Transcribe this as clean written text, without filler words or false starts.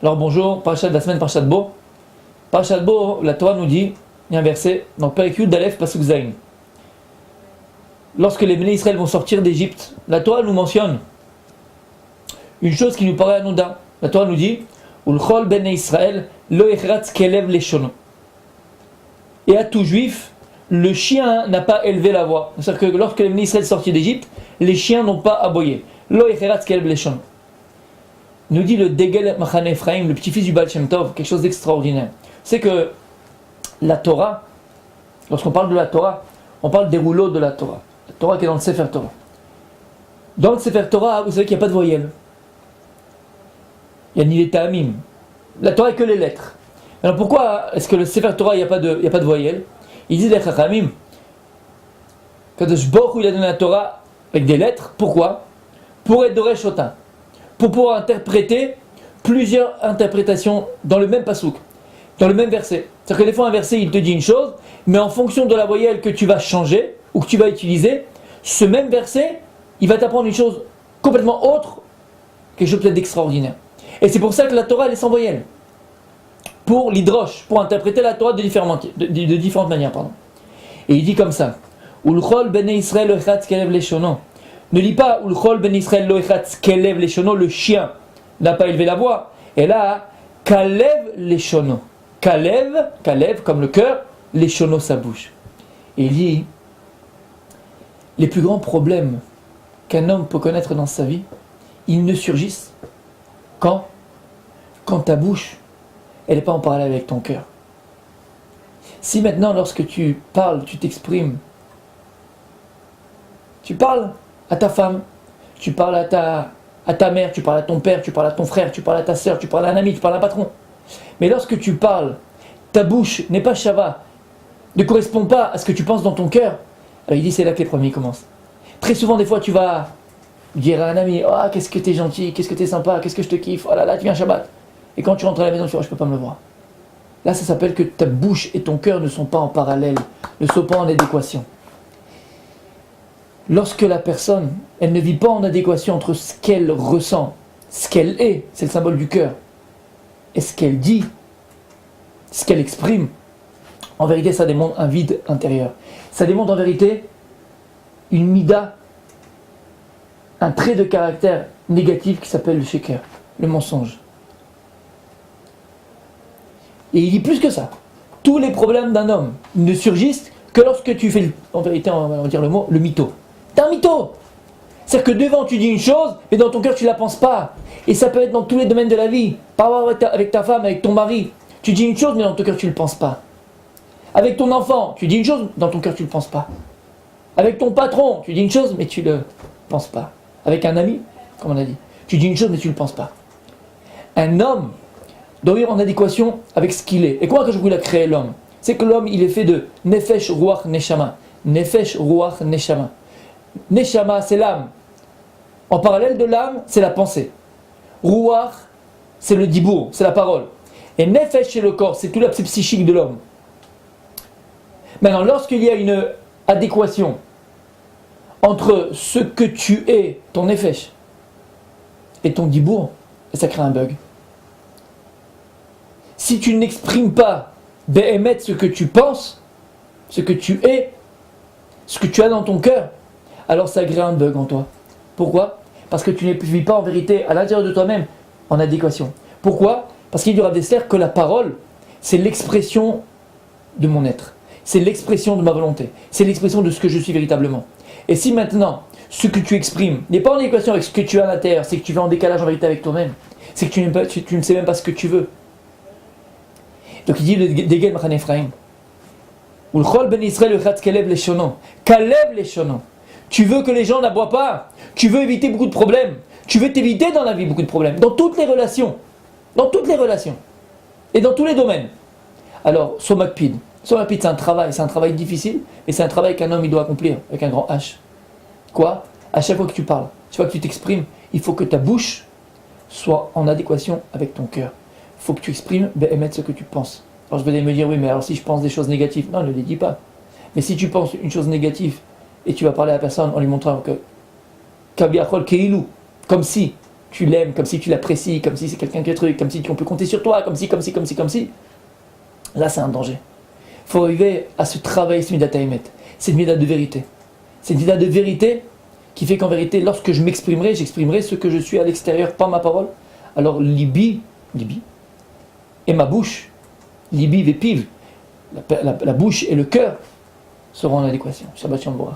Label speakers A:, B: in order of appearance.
A: Alors bonjour, parasha de la semaine, parasha de Bo. Parasha de Bo, la Torah nous dit, il y a un verset, dans Perek Yud d'Alef Pasuk Zayin. Lorsque les Béné Israël vont sortir d'Égypte, la Torah nous mentionne une chose qui nous paraît anodin. La Torah nous dit, Ulchol Béné Israël, lo echratz kelev leshono. Et à tout juif, le chien n'a pas élevé la voix. C'est-à-dire que lorsque les Béné Israël sortent d'Égypte, les chiens n'ont pas aboyé. Lo echratz kelev leshono. Nous dit le Degel Machane Ephraim, le petit-fils du Baal Shem Tov, quelque chose d'extraordinaire. C'est que la Torah, lorsqu'on parle de la Torah, on parle des rouleaux de la Torah. La Torah qui est dans le Sefer Torah. Dans le Sefer Torah, vous savez qu'il n'y a pas de voyelles. Il n'y a ni les ta'amim. La Torah est que les lettres. Alors pourquoi est-ce que le Sefer Torah, il n'y a pas de voyelles? Il dit les Chachamim, Kadosh Baruch Hu, il a donné la Torah avec des lettres. Pourquoi? Pour être Doresh Otin. Pour pouvoir interpréter plusieurs interprétations dans le même pasouk, dans le même verset. C'est-à-dire que des fois un verset il te dit une chose, mais en fonction de la voyelle que tu vas changer ou que tu vas utiliser, ce même verset, il va t'apprendre une chose complètement autre, quelque chose peut-être d'extraordinaire. Et c'est pour ça que la Torah elle est sans voyelle. Pour l'hydroche, pour interpréter la Torah de différentes manières. Et il dit comme ça, Ulchol bene Israël echatz kelev leshono. Ne lis pas Ulchol ben Israël lo echatz kelev leshono, le chien n'a pas élevé la voix. Et là, kalev leshono. Kalev comme le cœur, leshono sa bouche. Et il dit, les plus grands problèmes qu'un homme peut connaître dans sa vie, ils ne surgissent quand ta bouche, elle n'est pas en parallèle avec ton cœur. Si maintenant, lorsque tu parles, tu t'exprimes, tu parles à ta femme, tu parles à ta mère, tu parles à ton père, tu parles à ton frère, tu parles à ta soeur, tu parles à un ami, tu parles à un patron. Mais lorsque tu parles, ta bouche n'est pas shava, ne correspond pas à ce que tu penses dans ton cœur, alors il dit c'est là que les premiers commencent. Très souvent, des fois, tu vas dire à un ami, oh, qu'est-ce que t'es gentil, qu'est-ce que t'es sympa, qu'est-ce que je te kiffe, oh là là, tu viens Shabbat. Et quand tu rentres à la maison, tu dis, oh, je peux pas me le voir. Là, ça s'appelle que ta bouche et ton cœur ne sont pas en parallèle, ne sont pas en adéquation. Lorsque la personne, elle ne vit pas en adéquation entre ce qu'elle ressent, ce qu'elle est, c'est le symbole du cœur, et ce qu'elle dit, ce qu'elle exprime, en vérité, ça démontre un vide intérieur. Ça démontre en vérité une mida, un trait de caractère négatif qui s'appelle le sheker, le mensonge. Et il dit plus que ça. Tous les problèmes d'un homme ne surgissent que lorsque tu fais, en vérité, on va dire le mot, le mytho. T'es un mytho. C'est-à-dire que devant tu dis une chose, mais dans ton cœur tu ne la penses pas. Et ça peut être dans tous les domaines de la vie. Par rapport avec ta femme, avec ton mari. Tu dis une chose, mais dans ton cœur tu ne le penses pas. Avec ton enfant, tu dis une chose, dans ton cœur tu ne le penses pas. Avec ton patron, tu dis une chose, mais tu ne le penses pas. Avec un ami, comme on a dit, tu dis une chose, mais tu ne le penses pas. Un homme doit vivre en adéquation avec ce qu'il est. Et comment que je voulais créer l'homme? C'est que l'homme, il est fait de nefesh, ruach, neshama. Nefesh, ruach, neshama. Neshama, c'est l'âme. En parallèle de l'âme, c'est la pensée. Ruach, c'est le dibour, c'est la parole. Et nefesh, c'est le corps, c'est tout l'aspect psychique de l'homme. Maintenant, lorsqu'il y a une adéquation entre ce que tu es, ton nefesh, et ton dibour, ça crée un bug. Si tu n'exprimes pas béhémet ce que tu penses, ce que tu es, ce que tu as dans ton cœur, alors ça crée un bug en toi. Pourquoi? Parce que tu ne vis pas en vérité à l'intérieur de toi-même en adéquation. Pourquoi? Parce qu'il y aura des cercles que la parole, c'est l'expression de mon être. C'est l'expression de ma volonté. C'est l'expression de ce que je suis véritablement. Et si maintenant, ce que tu exprimes n'est pas en adéquation avec ce que tu as à l'intérieur, c'est que tu vas en décalage en vérité avec toi-même, c'est que tu ne sais même pas ce que tu veux. Donc il dit le Degel Machane Ephraim. Ulchol ben Israël echatz kelev leshono. Kalev leshono. Tu veux que les gens n'aboient pas. Tu veux éviter beaucoup de problèmes. Tu veux t'éviter dans la vie beaucoup de problèmes. Dans toutes les relations. Dans toutes les relations. Et dans tous les domaines. Alors, somakpid. Somakpid, c'est un travail difficile, mais c'est un travail qu'un homme il doit accomplir avec un grand H. Quoi? À chaque fois que tu parles, chaque fois que tu t'exprimes, il faut que ta bouche soit en adéquation avec ton cœur. Il faut que tu exprimes, émettre ce que tu penses. Alors je vais me dire, oui, mais alors si je pense des choses négatives, non, ne les dis pas. Mais si tu penses une chose négative, et tu vas parler à la personne en lui montrant que, Kabiachol Keilou, comme si, tu l'aimes, comme si tu l'apprécies, comme si c'est quelqu'un qui est truc, comme si on peut compter sur toi, comme si, là c'est un danger. Il faut arriver à se travailler ce midat haïmet. C'est une midat de vérité. C'est une midat de vérité qui fait qu'en vérité, lorsque j'exprimerai ce que je suis à l'extérieur par ma parole. Alors libi, et ma bouche, libi vepiv, la bouche et le cœur seront en adéquation. Shabbat shalom.